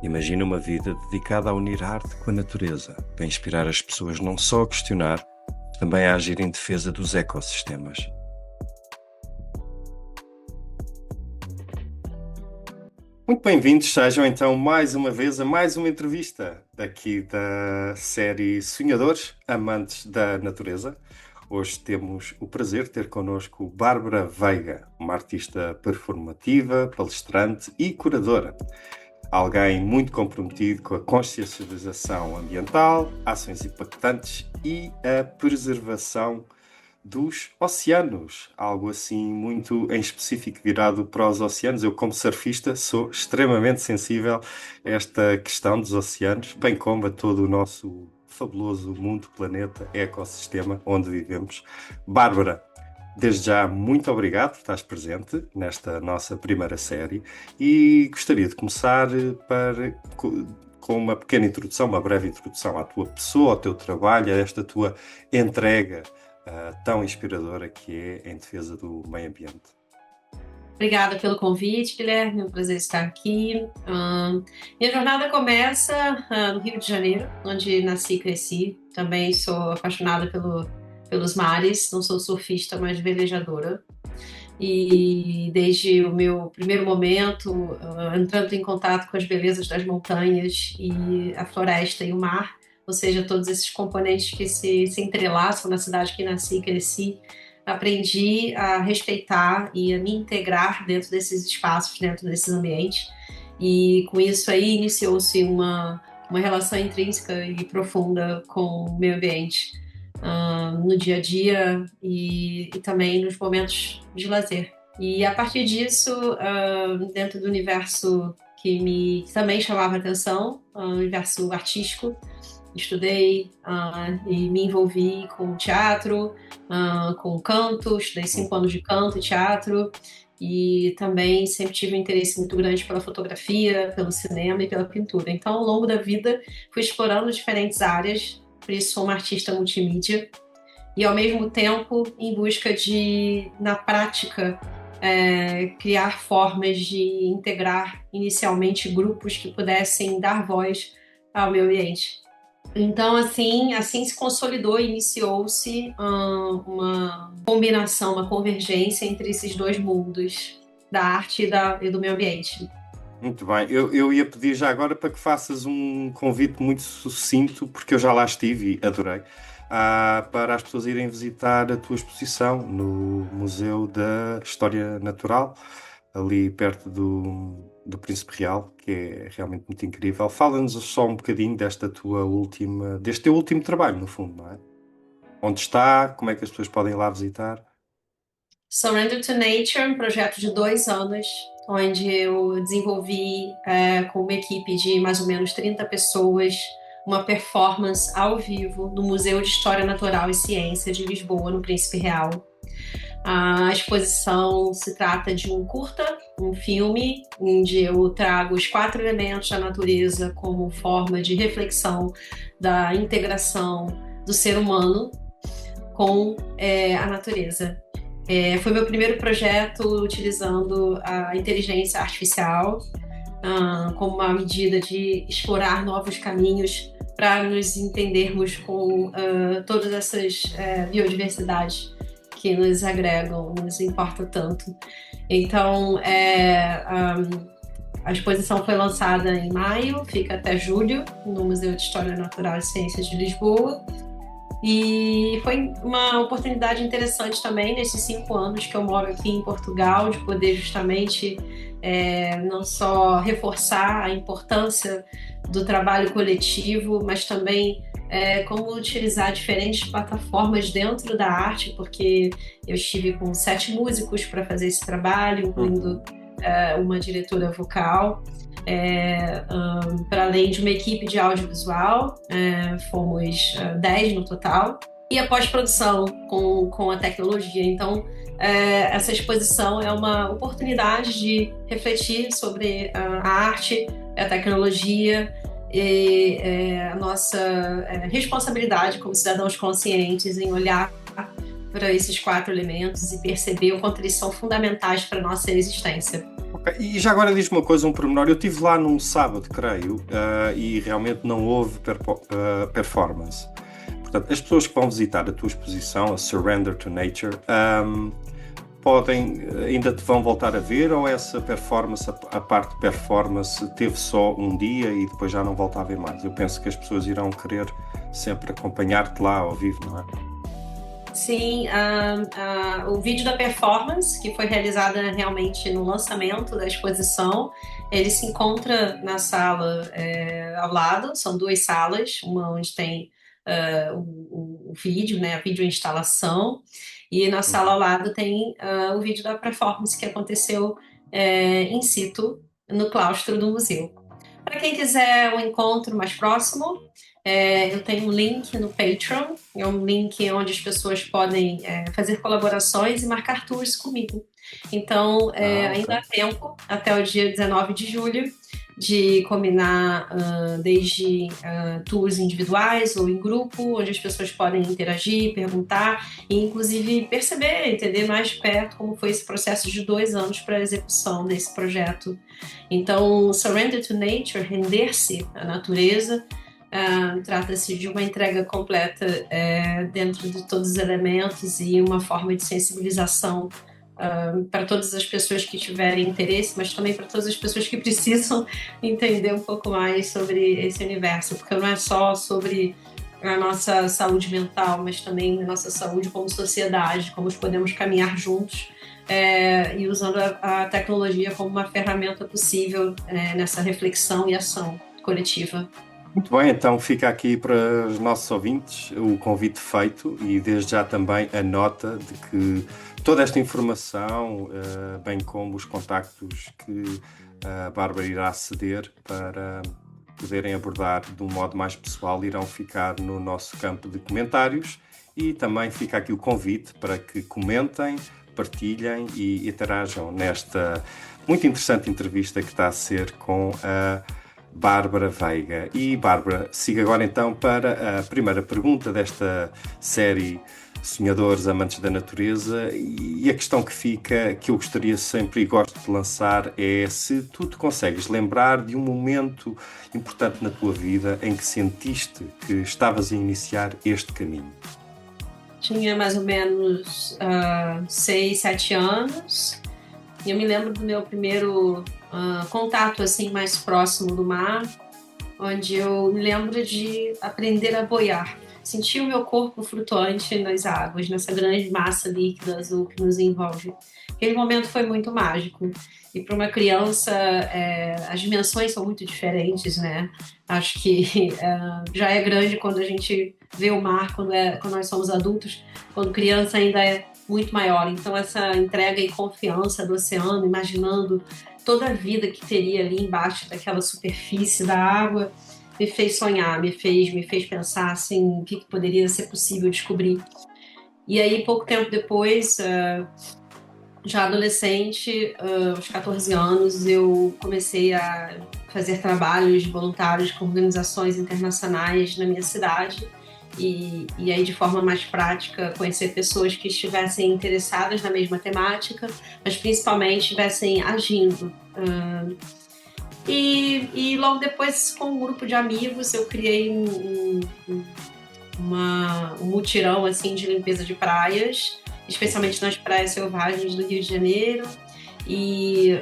Imagina uma vida dedicada a unir a arte com a natureza, para inspirar as pessoas não só a questionar, mas também a agir em defesa dos ecossistemas. Muito bem-vindos, sejam então mais uma vez a mais uma entrevista daqui da série Sonhadores, Amantes da Natureza. Hoje temos o prazer de ter connosco Bárbara Veiga, uma artista performativa, palestrante e curadora. Alguém muito comprometido com a consciencialização ambiental, ações impactantes e a preservação dos oceanos. Algo assim muito em específico virado para os oceanos. Eu, como surfista, sou extremamente sensível a esta questão dos oceanos, bem como a todo o nosso fabuloso mundo, planeta, ecossistema onde vivemos. Bárbara, desde já, muito obrigado por estares presente nesta nossa primeira série e gostaria de começar com uma pequena introdução, uma breve introdução à tua pessoa, ao teu trabalho, a esta tua entrega tão inspiradora que é em defesa do meio ambiente. Obrigada pelo convite, Guilherme, é um prazer estar aqui. Minha jornada começa no Rio de Janeiro, onde nasci e cresci. Também sou apaixonada pelos mares, não sou surfista, mas velejadora. E desde o meu primeiro momento, entrando em contato com as belezas das montanhas e a floresta e o mar, ou seja, todos esses componentes que se entrelaçam na cidade que nasci e cresci, aprendi a respeitar e a me integrar dentro desses espaços, dentro desses ambientes. E com isso aí iniciou-se uma relação intrínseca e profunda com o meio ambiente no dia a dia e também nos momentos de lazer. E a partir disso, dentro do universo que também chamava a atenção, o universo artístico, estudei e me envolvi com teatro, com canto, estudei 5 anos de canto e teatro, e também sempre tive um interesse muito grande pela fotografia, pelo cinema e pela pintura. Então, ao longo da vida, fui explorando diferentes áreas, por isso sou uma artista multimídia, e ao mesmo tempo em busca de, na prática, criar formas de integrar inicialmente grupos que pudessem dar voz ao meio ambiente. Então, assim se consolidou e iniciou-se uma combinação, uma convergência entre esses dois mundos, da arte e do meio ambiente. Muito bem, eu ia pedir já agora para que faças um convite muito sucinto, porque eu já lá estive e adorei, para as pessoas irem visitar a tua exposição no Museu da História Natural, ali perto do Príncipe Real, que é realmente muito incrível. Fala-nos só um bocadinho deste teu último trabalho, no fundo, não é? Onde está, como é que as pessoas podem ir lá visitar? Surrender to Nature, um projeto de 2 anos, onde eu desenvolvi com uma equipe de mais ou menos 30 pessoas uma performance ao vivo no Museu de História Natural e Ciência de Lisboa, no Príncipe Real. A exposição se trata de um curta, um filme, onde eu trago os 4 elementos da natureza como forma de reflexão da integração do ser humano com a natureza. Foi meu primeiro projeto utilizando a inteligência artificial como uma medida de explorar novos caminhos para nos entendermos com todas essas biodiversidades que nos agregam, nos importa tanto. Então, a exposição foi lançada em maio, fica até julho, no Museu de História Natural e Ciências de Lisboa. E foi uma oportunidade interessante também, nesses 5 anos que eu moro aqui em Portugal, de poder justamente não só reforçar a importância do trabalho coletivo, mas também como utilizar diferentes plataformas dentro da arte, porque eu estive com 7 músicos para fazer esse trabalho, incluindo uma diretora vocal, para além de uma equipe de audiovisual, fomos 10 no total, e a pós-produção com a tecnologia. Então, essa exposição é uma oportunidade de refletir sobre a arte, a tecnologia, e a nossa responsabilidade como cidadãos conscientes em olhar para esses 4 elementos e perceber o quanto eles são fundamentais para a nossa existência. E já agora diz-me uma coisa, um pormenor. Eu estive lá num sábado, creio, e realmente não houve performance. Portanto, as pessoas que vão visitar a tua exposição, a Surrender to Nature, ainda te vão voltar a ver, ou essa performance, a parte de performance, teve só um dia e depois já não volta a ver mais? Eu penso que as pessoas irão querer sempre acompanhar-te lá ao vivo, não é? Sim, o vídeo da performance, que foi realizada realmente no lançamento da exposição, ele se encontra na sala ao lado, são duas salas, uma onde tem o vídeo, né, a videoinstalação, e na sala ao Uhum. lado tem o vídeo da performance que aconteceu in situ no claustro do museu. Para quem quiser um encontro mais próximo, eu tenho um link no Patreon, é um link onde as pessoas podem fazer colaborações e marcar tours comigo. Então, Ok. ainda há tempo, até o dia 19 de julho, de combinar desde tours individuais ou em grupo, onde as pessoas podem interagir, perguntar e, inclusive, perceber, entender mais de perto como foi esse processo de 2 anos para a execução desse projeto. Então, Surrender to Nature, render-se à natureza, trata-se de uma entrega completa dentro de todos os elementos e uma forma de sensibilização para todas as pessoas que tiverem interesse, mas também para todas as pessoas que precisam entender um pouco mais sobre esse universo, porque não é só sobre a nossa saúde mental, mas também a nossa saúde como sociedade, como podemos caminhar juntos e usando a tecnologia como uma ferramenta possível nessa reflexão e ação coletiva. Muito bem, então fica aqui para os nossos ouvintes o convite feito e desde já também a nota de que toda esta informação, bem como os contactos que a Bárbara irá ceder para poderem abordar de um modo mais pessoal, irão ficar no nosso campo de comentários e também fica aqui o convite para que comentem, partilhem e interajam nesta muito interessante entrevista que está a ser com a Bárbara Veiga. E Bárbara, siga agora então para a primeira pergunta desta série Sonhadores Amantes da Natureza, e a questão que fica, que eu gostaria sempre e gosto de lançar, é se tu te consegues lembrar de um momento importante na tua vida em que sentiste que estavas a iniciar este caminho. Tinha mais ou menos 6, 7 anos. E eu me lembro do meu primeiro contato assim mais próximo do mar, onde eu me lembro de aprender a boiar. Sentir o meu corpo flutuante nas águas, nessa grande massa líquida azul que nos envolve. Aquele momento foi muito mágico. E para uma criança, as dimensões são muito diferentes, né? Acho que já é grande quando a gente vê o mar, quando nós somos adultos. Quando criança ainda é muito maior. Então, essa entrega e confiança do oceano, imaginando toda a vida que teria ali embaixo daquela superfície da água, me fez sonhar, me fez pensar assim, o que poderia ser possível descobrir. E aí, pouco tempo depois, já adolescente, aos 14 anos, eu comecei a fazer trabalhos voluntários com organizações internacionais na minha cidade. E aí, de forma mais prática, conhecer pessoas que estivessem interessadas na mesma temática, mas principalmente estivessem agindo. E logo depois, com um grupo de amigos, eu criei um mutirão assim, de limpeza de praias, especialmente nas praias selvagens do Rio de Janeiro. E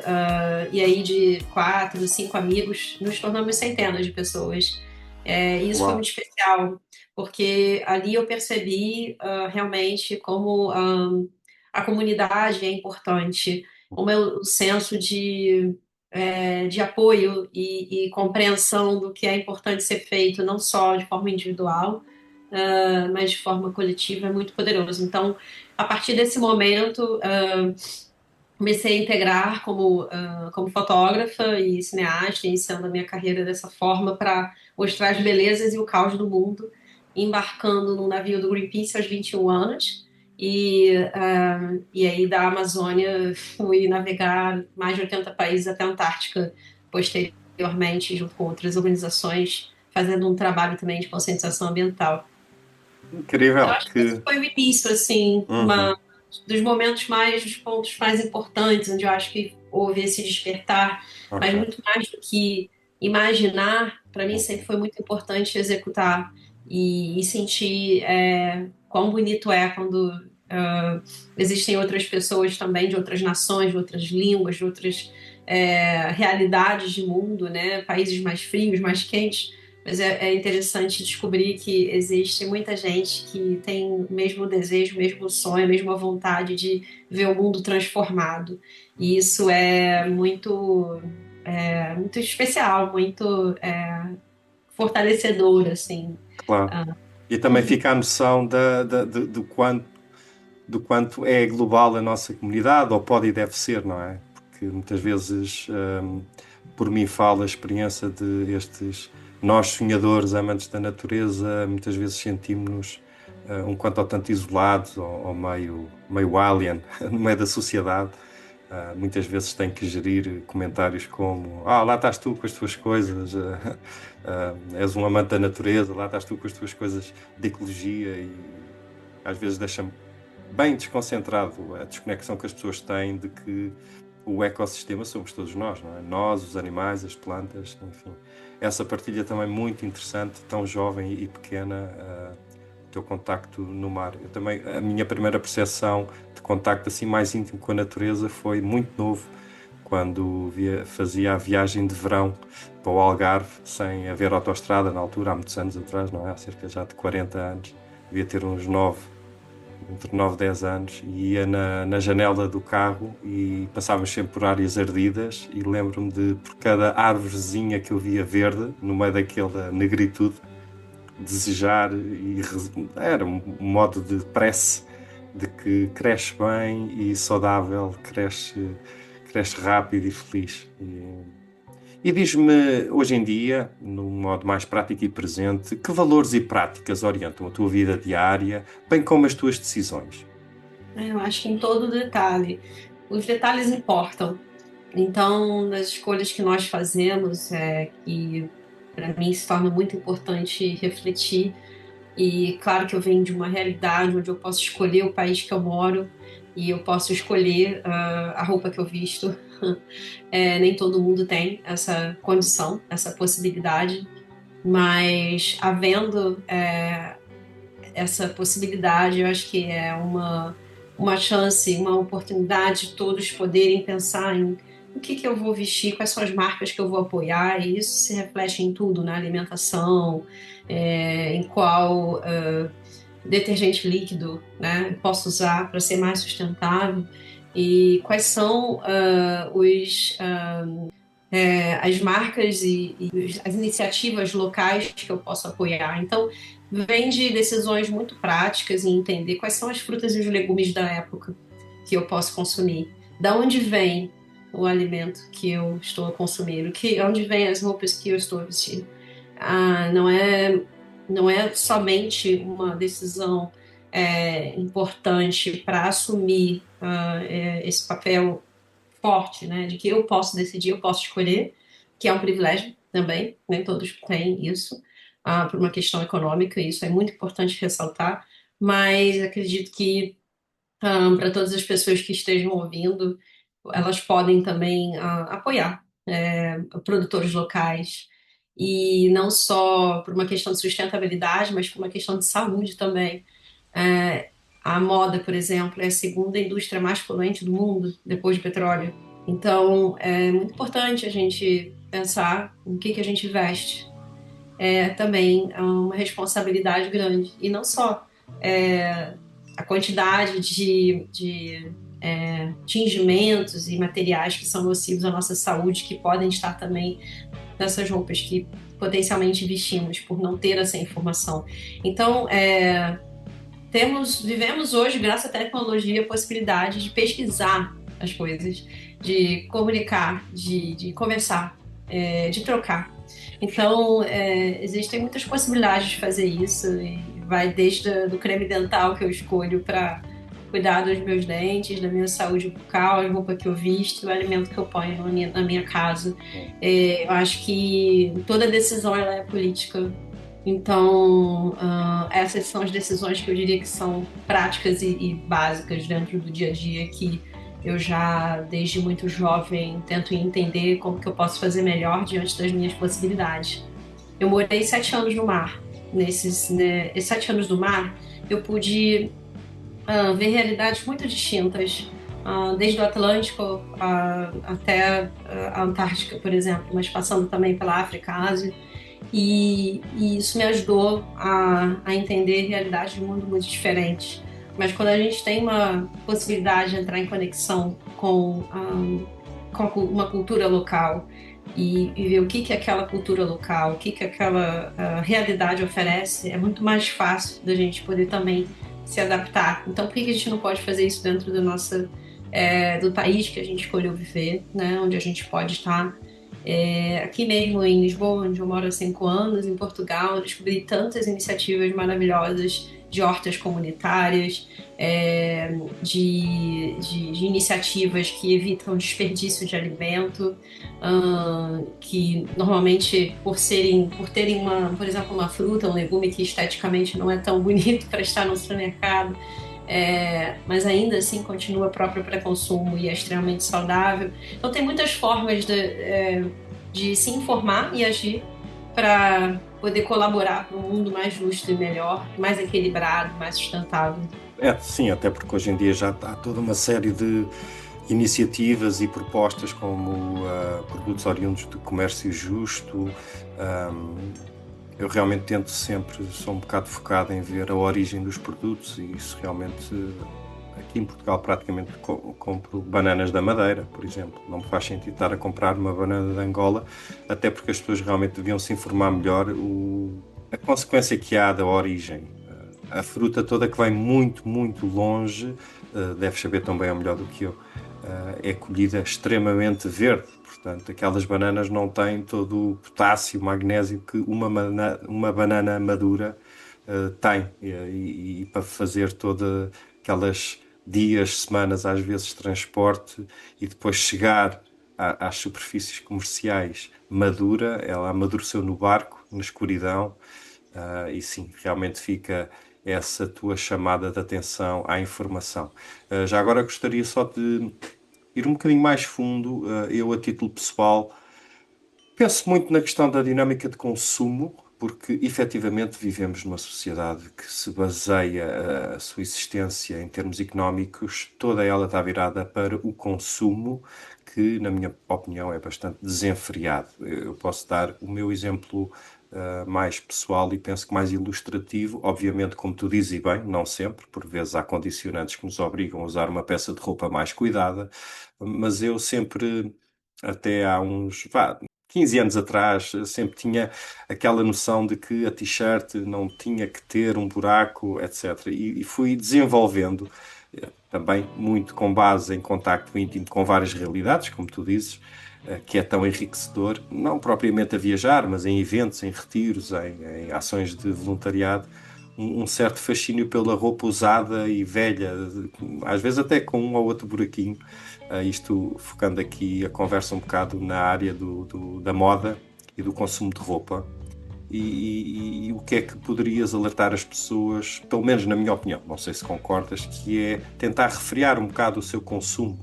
aí, de 4, 5 amigos, nos tornamos centenas de pessoas. Isso foi Uau! muito especial, porque ali eu percebi realmente como a comunidade é importante, como é o senso de apoio e compreensão do que é importante ser feito, não só de forma individual, mas de forma coletiva, é muito poderoso. Então, a partir desse momento, comecei a integrar como fotógrafa e cineasta, iniciando a minha carreira dessa forma para mostrar as belezas e o caos do mundo, embarcando num navio do Greenpeace aos 21 anos. E aí da Amazônia fui navegar mais de 80 países até a Antártica posteriormente, junto com outras organizações, fazendo um trabalho também de conscientização ambiental. Eu Incrível acho que esse que. foi o início, assim, Uhum. dos pontos mais importantes, onde eu acho que houve esse despertar, mas Ok, muito mais do que imaginar, para mim sempre foi muito importante executar e sentir quão bonito é quando existem outras pessoas também de outras nações, de outras línguas, de outras realidades de mundo, né? Países mais frios, mais quentes. Mas é interessante descobrir que existe muita gente que tem o mesmo desejo, o mesmo sonho, a mesma vontade de ver o mundo transformado. E isso é muito especial, muito fortalecedor, assim. claro. E também fica a noção do quanto é global a nossa comunidade, ou pode e deve ser, não é? Porque muitas vezes, por mim falo a experiência de estes nós sonhadores, amantes da natureza, muitas vezes sentimos-nos um quanto ao tanto isolados ou meio alien no meio da sociedade. Muitas vezes tem que gerir comentários como: lá estás tu com as tuas coisas, és um amante da natureza, lá estás tu com as tuas coisas de ecologia, e às vezes deixa-me bem desconcentrado a desconexão que as pessoas têm de que o ecossistema somos todos nós, não é? Nós, os animais, as plantas, enfim. Essa partilha também muito interessante, tão jovem e pequena, o teu contacto no mar. Eu também, a minha primeira percepção de contacto assim mais íntimo com a natureza foi muito novo, quando fazia a viagem de verão para o Algarve, sem haver autoestrada na altura, há muitos anos atrás, não é? Há cerca já de 40 anos. Devia ter uns 9, entre 9 e 10 anos, e ia na janela do carro e passávamos sempre por áreas ardidas, e lembro-me de, por cada árvorezinha que eu via verde, no meio daquela negritude, desejar, era um modo de prece de que cresce bem e saudável, cresce rápido e feliz. E diz-me, hoje em dia, num modo mais prático e presente, que valores e práticas orientam a tua vida diária, bem como as tuas decisões? Eu acho que em todo detalhe. Os detalhes importam. Então, nas escolhas que nós fazemos, que para mim se torna muito importante refletir. E claro que eu venho de uma realidade onde eu posso escolher o país que eu moro e eu posso escolher a roupa que eu visto. Nem todo mundo tem essa condição, essa possibilidade, mas havendo essa possibilidade, eu acho que é uma chance, uma oportunidade de todos poderem pensar em o que eu vou vestir, quais são as marcas que eu vou apoiar, e isso se reflete em tudo, na alimentação, em qual detergente líquido, né, posso usar para ser mais sustentável, e quais são as marcas e as iniciativas locais que eu posso apoiar. Então, vem de decisões muito práticas e entender quais são as frutas e os legumes da época que eu posso consumir. Da onde vem o alimento que eu estou consumindo? Onde vem as roupas que eu estou vestindo? Não é somente uma decisão importante para assumir esse papel forte, né, de que eu posso decidir, eu posso escolher, que é um privilégio também, nem todos têm isso, por uma questão econômica, e isso é muito importante ressaltar, mas acredito que para todas as pessoas que estejam ouvindo, elas podem também apoiar produtores locais, e não só por uma questão de sustentabilidade, mas por uma questão de saúde também. É, a moda, por exemplo, é a segunda indústria mais poluente do mundo, depois do petróleo. Então, é muito importante a gente pensar no que a gente veste. É também uma responsabilidade grande. E não só a quantidade de tingimentos e materiais que são nocivos à nossa saúde, que podem estar também nessas roupas que potencialmente vestimos, por não ter essa informação. Então, vivemos hoje, graças à tecnologia, a possibilidade de pesquisar as coisas, de comunicar, de conversar, de trocar. Então, existem muitas possibilidades de fazer isso, e vai desde do creme dental que eu escolho para cuidar dos meus dentes, da minha saúde bucal, a roupa que eu visto, o alimento que eu ponho na minha casa. Eu acho que toda decisão ela é política. Então, essas são as decisões que eu diria que são práticas e básicas dentro do dia a dia, que eu já, desde muito jovem, tento entender como que eu posso fazer melhor diante das minhas possibilidades. Eu morei 7 anos no mar. Esses 7 anos no mar, eu pude ver realidades muito distintas, desde o Atlântico até a Antártica, por exemplo, mas passando também pela África, Ásia. E isso me ajudou a entender realidades de um mundo muito diferentes. Mas quando a gente tem uma possibilidade de entrar em conexão com uma cultura local e ver o que aquela cultura local, o que aquela realidade oferece, é muito mais fácil da gente poder também se adaptar. Então, por que a gente não pode fazer isso dentro do país que a gente escolheu viver, né? Onde a gente pode estar aqui mesmo em Lisboa, onde eu moro há 5 anos, em Portugal, eu descobri tantas iniciativas maravilhosas de hortas comunitárias, de iniciativas que evitam desperdício de alimento, que normalmente por terem por exemplo, uma fruta, um legume que esteticamente não é tão bonito para estar no supermercado, mas ainda assim continua próprio para consumo e é extremamente saudável. Então tem muitas formas de se informar e agir para poder colaborar para um mundo mais justo e melhor, mais equilibrado, mais sustentável. Sim, até porque hoje em dia já há toda uma série de iniciativas e propostas como produtos oriundos de comércio justo. Eu realmente tento sempre, sou um bocado focado em ver a origem dos produtos e isso realmente, aqui em Portugal praticamente compro bananas da Madeira, por exemplo. Não me faz sentido estar a comprar uma banana de Angola, até porque as pessoas realmente deviam se informar melhor a consequência que há da origem. A fruta toda que vai muito, muito longe, deves saber tão bem ou melhor do que eu, é colhida extremamente verde. Portanto, aquelas bananas não têm todo o potássio, magnésio que uma banana madura tem. E para fazer toda aquelas dias, semanas, às vezes, de transporte e depois chegar às superfícies comerciais madura, ela amadureceu no barco, na escuridão, e sim, realmente fica essa tua chamada de atenção à informação. Já agora gostaria só de ir um bocadinho mais fundo, eu a título pessoal, penso muito na questão da dinâmica de consumo, porque efetivamente vivemos numa sociedade que se baseia a sua existência em termos económicos, toda ela está virada para o consumo, que, na minha opinião, é bastante desenfreado. Eu posso dar o meu exemplo mais pessoal e penso que mais ilustrativo, obviamente, como tu dizes, e bem, não sempre, por vezes há condicionantes que nos obrigam a usar uma peça de roupa mais cuidada, mas eu sempre, até há uns, 15 anos atrás, sempre tinha aquela noção de que a t-shirt não tinha que ter um buraco, etc. E fui desenvolvendo, também muito com base em contacto íntimo com várias realidades, como tu dizes, que é tão enriquecedor, não propriamente a viajar, mas em eventos, em retiros, em ações de voluntariado, um certo fascínio pela roupa usada e velha, às vezes até com um ou outro buraquinho. Isto focando aqui a conversa um bocado na área da moda e do consumo de roupa. E o que é que poderias alertar as pessoas, pelo menos na minha opinião, não sei se concordas, que é tentar refriar um bocado o seu consumo.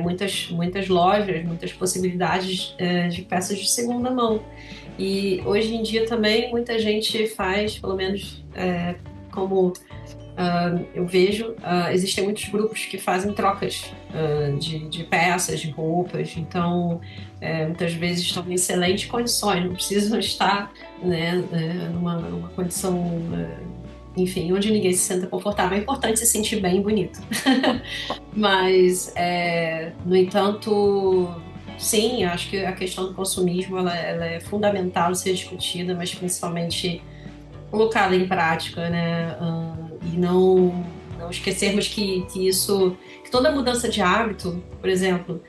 Muitas lojas, muitas possibilidades de peças de segunda mão. E hoje em dia também muita gente faz, pelo menos como eu vejo, existem muitos grupos que fazem trocas de peças, de roupas, então muitas vezes estão em excelentes condições, não precisam estar, né, numa condição, enfim, onde ninguém se senta confortável. É importante se sentir bem e bonito. Mas, no entanto, sim, acho que a questão do consumismo ela é fundamental ser discutida, mas principalmente colocada em prática, né? E não esquecermos que toda mudança de hábito, por exemplo,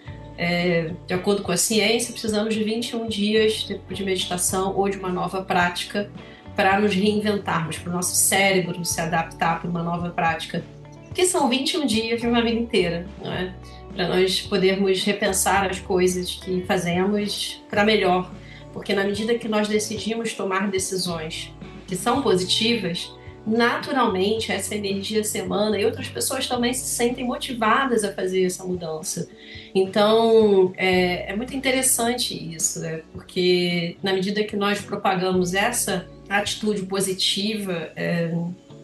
de acordo com a ciência, precisamos de 21 dias de meditação ou de uma nova prática para nos reinventarmos, para o nosso cérebro se adaptar para uma nova prática, que são 21 dias de uma vida inteira, não é? Para nós podermos repensar as coisas que fazemos para melhor, porque na medida que nós decidimos tomar decisões que são positivas, naturalmente essa energia semana e outras pessoas também se sentem motivadas a fazer essa mudança. Então é muito interessante isso, né? Porque na medida que nós propagamos essa atitude positiva,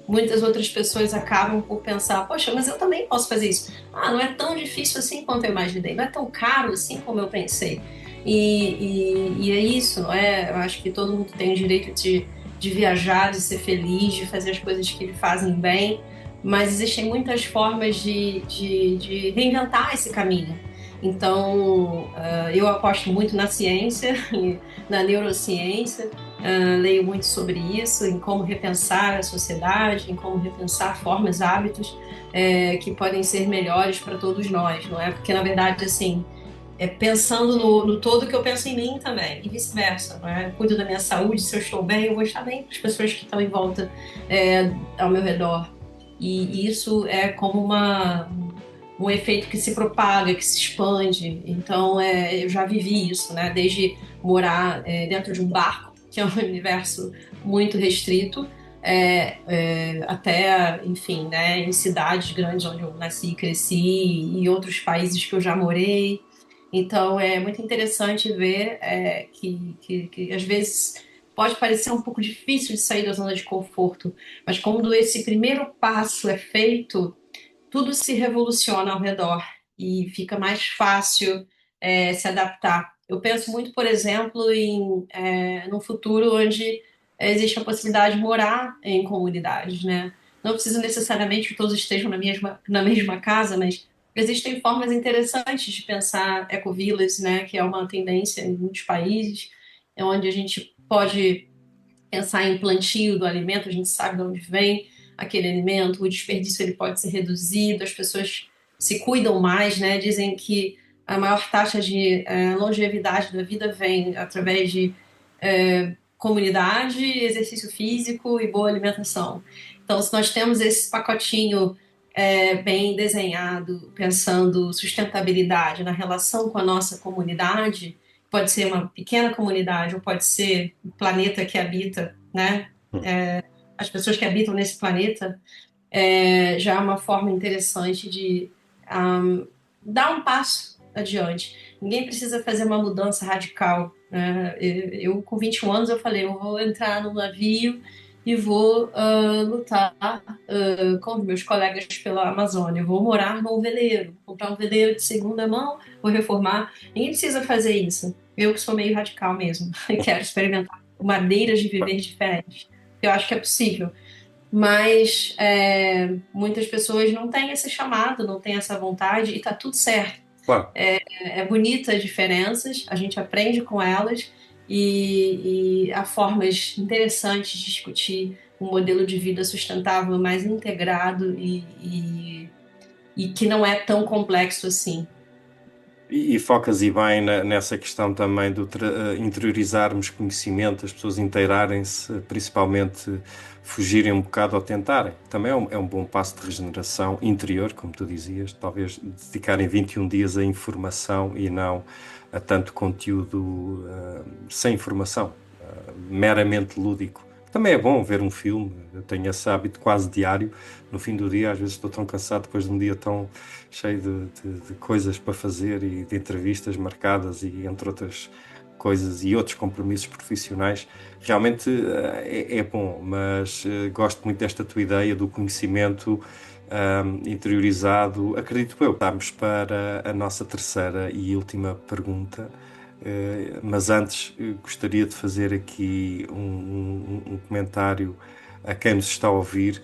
muitas outras pessoas acabam por pensar, poxa, mas eu também posso fazer isso. Ah, não é tão difícil assim quanto eu imaginei, não é tão caro assim como eu pensei. E é isso, não é? Eu acho que todo mundo tem o direito de viajar, de ser feliz, de fazer as coisas que lhe fazem bem, mas existem muitas formas de reinventar esse caminho. Então, eu aposto muito na ciência, na neurociência, leio muito sobre isso, em como repensar a sociedade, em como repensar formas, hábitos que podem ser melhores para todos nós, não é? Porque, na verdade, assim, pensando no todo que eu penso em mim também, e vice-versa, não é? Eu cuido da minha saúde, se eu estou bem, eu vou estar bem para as pessoas que estão em volta, ao meu redor. E isso é como um efeito que se propaga, que se expande. Então, eu já vivi isso, né? Desde morar dentro de um barco, que é um universo muito restrito, até, enfim, né, em cidades grandes onde eu nasci e cresci, e outros países que eu já morei. Então, é muito interessante ver que às vezes pode parecer um pouco difícil de sair da zona de conforto, mas quando esse primeiro passo é feito, tudo se revoluciona ao redor e fica mais fácil se adaptar. Eu penso muito, por exemplo, num futuro onde existe a possibilidade de morar em comunidades, né? Não precisa necessariamente que todos estejam na mesma casa, mas existem formas interessantes de pensar ecovilas, né? Que é uma tendência em muitos países, onde a gente pode pensar em plantio do alimento, a gente sabe de onde vem aquele alimento, o desperdício ele pode ser reduzido, as pessoas se cuidam mais, né? Dizem que a maior taxa de longevidade da vida vem através de comunidade, exercício físico e boa alimentação. Então, se nós temos esse pacotinho bem desenhado, pensando sustentabilidade na relação com a nossa comunidade, pode ser uma pequena comunidade ou pode ser o planeta que habita, né? As pessoas que habitam nesse planeta, já é uma forma interessante de dar um passo adiante. Ninguém precisa fazer uma mudança radical, né? Com 21 anos, eu falei, eu vou entrar no navio e vou lutar com os meus colegas pela Amazônia. Eu vou morar num veleiro, comprar um veleiro de segunda mão, vou reformar. Ninguém precisa fazer isso. Eu que sou meio radical mesmo, quero experimentar maneiras de viver diferentes. Eu acho que é possível. Mas muitas pessoas não têm esse chamado, não têm essa vontade, e está tudo certo. Claro. É bonita as diferenças, a gente aprende com elas e há formas interessantes de discutir um modelo de vida sustentável mais integrado e que não é tão complexo assim. E focas e bem nessa questão também de interiorizarmos conhecimento, as pessoas inteirarem-se, principalmente fugirem um bocado ou tentarem. Também é um bom passo de regeneração interior, como tu dizias, talvez dedicarem 21 dias a informação e não a tanto conteúdo sem informação, meramente lúdico. Também é bom ver um filme, eu tenho esse hábito quase diário. No fim do dia, às vezes estou tão cansado depois de um dia tão cheio de coisas para fazer e de entrevistas marcadas e entre outras coisas e outros compromissos profissionais. Realmente é bom, mas gosto muito desta tua ideia do conhecimento interiorizado. Acredito eu. Estamos para a nossa terceira e última pergunta. Mas antes gostaria de fazer aqui um comentário a quem nos está a ouvir,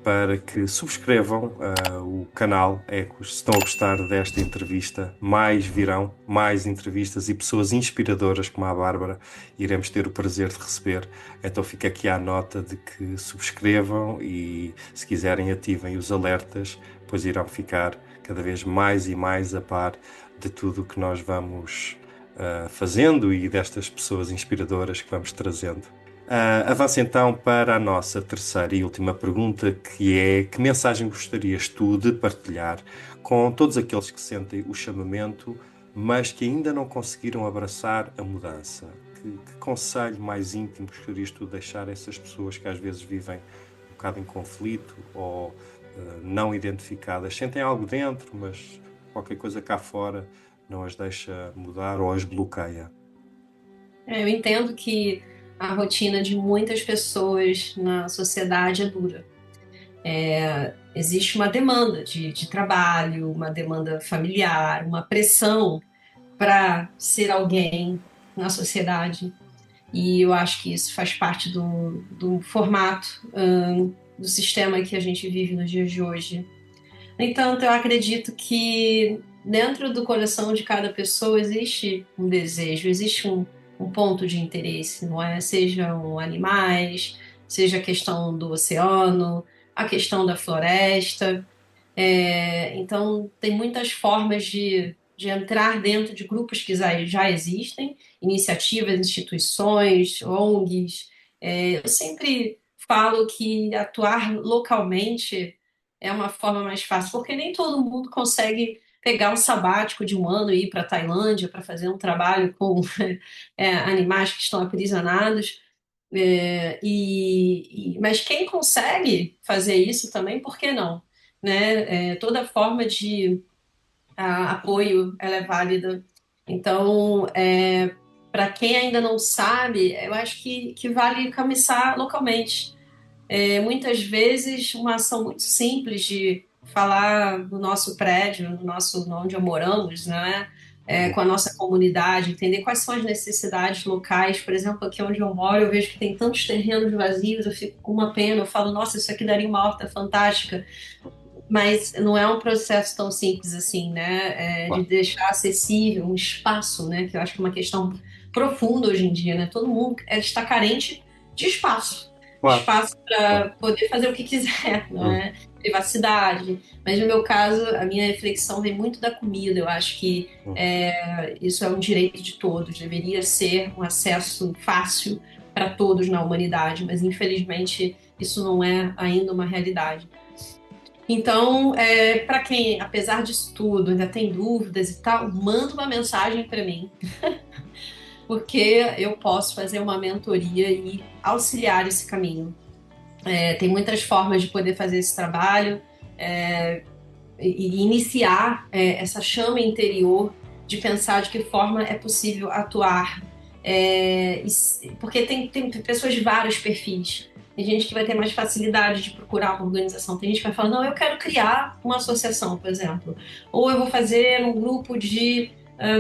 para que subscrevam o canal Ecos. Se estão a gostar desta entrevista, mais virão, mais entrevistas e pessoas inspiradoras como a Bárbara iremos ter o prazer de receber. Então fica aqui a nota de que subscrevam e, se quiserem, ativem os alertas, pois irão ficar cada vez mais e mais a par de tudo o que nós vamos fazendo e destas pessoas inspiradoras que vamos trazendo. Avança então para a nossa terceira e última pergunta, que é: que mensagem gostarias tu de partilhar com todos aqueles que sentem o chamamento, mas que ainda não conseguiram abraçar a mudança? que conselho mais íntimo gostarias tu de deixar a essas pessoas que às vezes vivem um bocado em conflito ou não identificadas, sentem algo dentro, mas qualquer coisa cá fora não as deixa mudar ou as bloqueia? Eu entendo que a rotina de muitas pessoas na sociedade é dura. Existe uma demanda de trabalho, uma demanda familiar, uma pressão para ser alguém na sociedade. E eu acho que isso faz parte do formato, do sistema que a gente vive nos dias de hoje. No entanto, eu acredito que dentro do coração de cada pessoa existe um desejo, existe um ponto de interesse, não é? Sejam animais, seja a questão do oceano, a questão da floresta. Então, tem muitas formas de entrar dentro de grupos que já existem, iniciativas, instituições, ONGs. Eu sempre falo que atuar localmente é uma forma mais fácil, porque nem todo mundo consegue pegar um sabático de um ano e ir para a Tailândia para fazer um trabalho com animais que estão aprisionados. Mas quem consegue fazer isso também, por que não? Né? Toda forma de apoio ela é válida. Então, para quem ainda não sabe, eu acho que vale começar localmente. Muitas vezes, uma ação muito simples de falar do nosso prédio, do nosso, onde moramos, né? Com a nossa comunidade, entender quais são as necessidades locais. Por exemplo, aqui onde eu moro, eu vejo que tem tantos terrenos vazios, eu fico com uma pena, eu falo, nossa, isso aqui daria uma horta fantástica. Mas não é um processo tão simples assim, né? De Claro, deixar acessível um espaço, né? Que eu acho que é uma questão profunda hoje em dia, né? Todo mundo está carente de espaço, claro, espaço para claro. poder fazer o que quiser, não Hum, é? Privacidade. Mas no meu caso, a minha reflexão vem muito da comida. Eu acho que hum. isso é um direito de todos, deveria ser um acesso fácil para todos na humanidade, mas infelizmente isso não é ainda uma realidade. Então, para quem, apesar disso tudo, ainda tem dúvidas e tal, manda uma mensagem para mim, porque eu posso fazer uma mentoria e auxiliar esse caminho. Tem muitas formas de poder fazer esse trabalho e iniciar essa chama interior de pensar de que forma é possível atuar. Porque tem pessoas de vários perfis. Tem gente que vai ter mais facilidade de procurar uma organização. Tem gente que vai falar, não, eu quero criar uma associação, por exemplo. Ou eu vou fazer um grupo de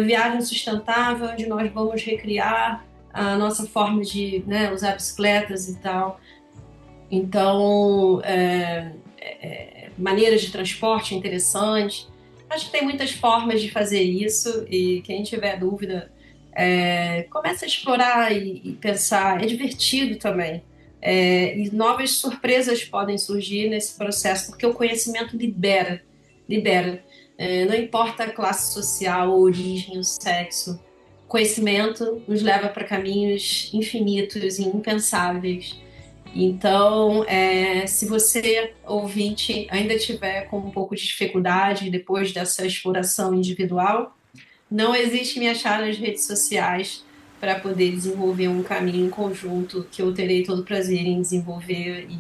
viagem sustentável, onde nós vamos recriar a nossa forma de, né, usar bicicletas e tal. Então, maneiras de transporte interessantes. Acho que tem muitas formas de fazer isso e quem tiver dúvida, começa a explorar e pensar. É divertido também. E novas surpresas podem surgir nesse processo, porque o conhecimento libera, libera. Não importa a classe social, a origem, o sexo, conhecimento nos leva para caminhos infinitos e impensáveis. Então, se você, ouvinte, ainda tiver com um pouco de dificuldade depois dessa exploração individual, não existe me achar nas redes sociais para poder desenvolver um caminho em conjunto que eu terei todo o prazer em desenvolver e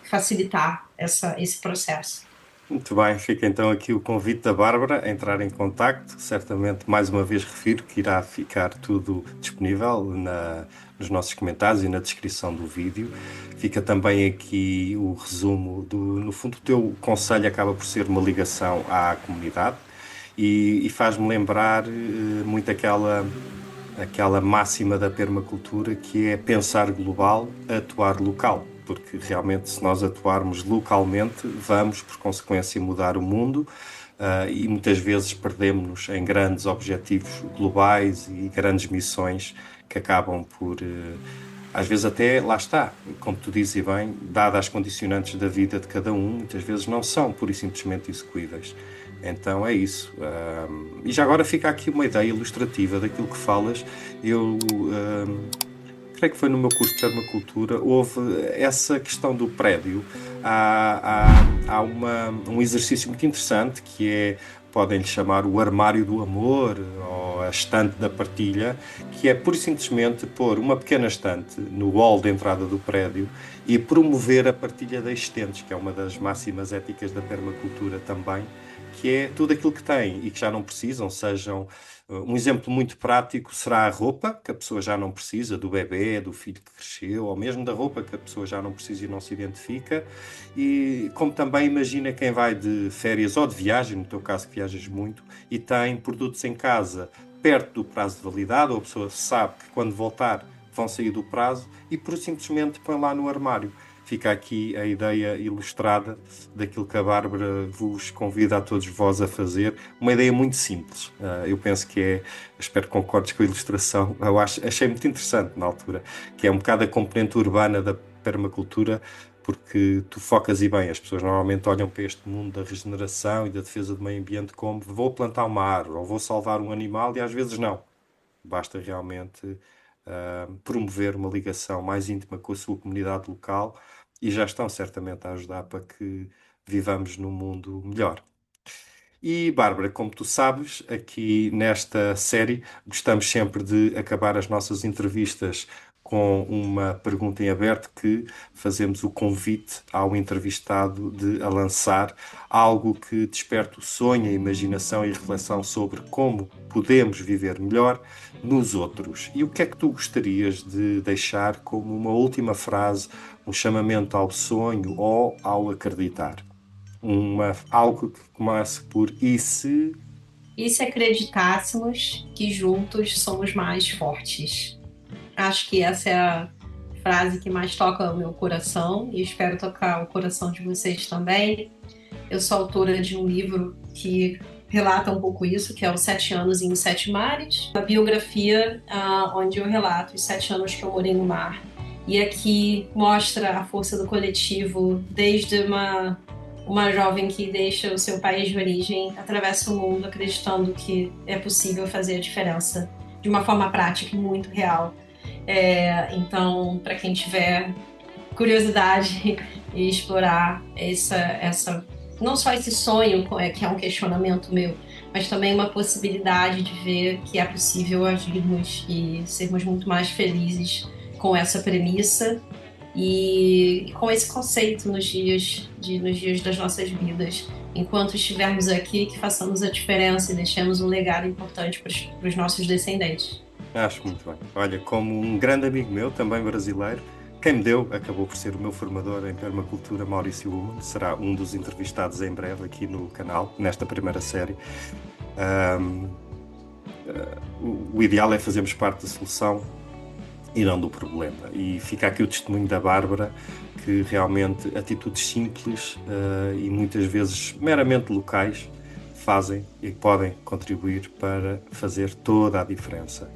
facilitar esse processo. Muito bem, fica então aqui o convite da Bárbara a entrar em contacto. Certamente, mais uma vez refiro que irá ficar tudo disponível nos nossos comentários e na descrição do vídeo. Fica também aqui o resumo no fundo, o teu conselho acaba por ser uma ligação à comunidade e faz-me lembrar muito aquela máxima da permacultura que é pensar global, atuar local. Porque realmente, se nós atuarmos localmente, vamos, por consequência, mudar o mundo e muitas vezes perdemos-nos em grandes objetivos globais e grandes missões que acabam por, às vezes até, lá está, como tu dizes e bem, dadas as condicionantes da vida de cada um, muitas vezes não são pura e simplesmente execuíveis. Então é isso. E já agora fica aqui uma ideia ilustrativa daquilo que falas. Eu creio que foi no meu curso de permacultura, houve essa questão do prédio. Há um exercício muito interessante que é, podem-lhe chamar o armário do amor, ou estante da partilha, que é pura e simplesmente pôr uma pequena estante no hall de entrada do prédio e promover a partilha de existentes, que é uma das máximas éticas da permacultura também, que é tudo aquilo que tem e que já não precisam, sejam um exemplo muito prático será a roupa, que a pessoa já não precisa, do bebê, do filho que cresceu, ou mesmo da roupa que a pessoa já não precisa e não se identifica. E como também imagina quem vai de férias ou de viagem, no teu caso que viajas muito, e tem produtos em casa perto do prazo de validade, ou a pessoa sabe que quando voltar vão sair do prazo, e por simplesmente põe lá no armário. Fica aqui a ideia ilustrada daquilo que a Bárbara vos convida a todos vós a fazer. Uma ideia muito simples. Eu penso que é, espero que concordes com a ilustração, achei muito interessante na altura, que é um bocado a componente urbana da permacultura, porque tu focas e bem, as pessoas normalmente olham para este mundo da regeneração e da defesa do meio ambiente como vou plantar uma árvore ou vou salvar um animal e às vezes não. Basta realmente promover uma ligação mais íntima com a sua comunidade local e já estão certamente a ajudar para que vivamos num mundo melhor. E, Bárbara, como tu sabes, aqui nesta série gostamos sempre de acabar as nossas entrevistas com uma pergunta em aberto que fazemos o convite ao entrevistado de a lançar algo que desperte o sonho, a imaginação e reflexão sobre como podemos viver melhor nos outros. E o que é que tu gostarias de deixar como uma última frase, um chamamento ao sonho ou ao acreditar? Algo que comece por e se. E se acreditássemos que juntos somos mais fortes? Acho que essa é a frase que mais toca o meu coração e espero tocar o coração de vocês também. Eu sou autora de um livro que relata um pouco isso, que é os 7 anos em 7 mares, uma biografia onde eu relato os 7 anos que eu morei no mar. E aqui mostra a força do coletivo, desde uma jovem que deixa o seu país de origem, atravessa o mundo acreditando que é possível fazer a diferença de uma forma prática e muito real. Então, para quem tiver curiosidade e explorar não só esse sonho, que é um questionamento meu, mas também uma possibilidade de ver que é possível agirmos e sermos muito mais felizes com essa premissa e com esse conceito nos dias das nossas vidas. Enquanto estivermos aqui, que façamos a diferença e deixemos um legado importante para os nossos descendentes. Acho muito bem. Olha, como um grande amigo meu, também brasileiro, quem me deu, acabou por ser o meu formador em permacultura, Maurício Ullmann, será um dos entrevistados em breve aqui no canal, nesta primeira série. O ideal é fazermos parte da solução e não do problema. E fica aqui o testemunho da Bárbara, que realmente atitudes simples e muitas vezes meramente locais fazem e podem contribuir para fazer toda a diferença.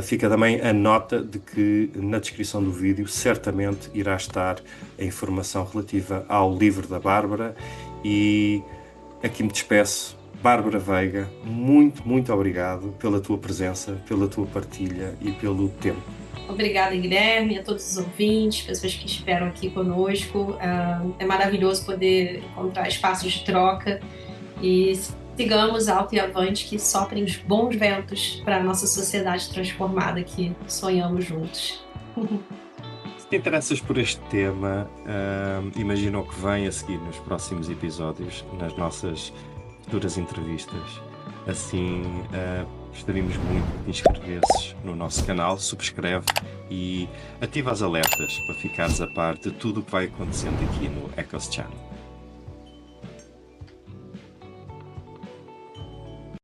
Fica também a nota de que na descrição do vídeo certamente irá estar a informação relativa ao livro da Bárbara e aqui me despeço. Bárbara Veiga, muito, muito obrigado pela tua presença, pela tua partilha e pelo tempo. Obrigada, Guilherme, a todos os ouvintes, pessoas que estiveram aqui conosco. É maravilhoso poder encontrar espaços de troca e sigamos alto e avante, que soprem os bons ventos para a nossa sociedade transformada que sonhamos juntos. Se te interessas por este tema, imagina o que vem a seguir nos próximos episódios, nas nossas futuras entrevistas. Assim, gostaríamos muito que te inscrevesses no nosso canal, subscreve e ativa as alertas para ficares a par de tudo o que vai acontecendo aqui no Ecos Channel.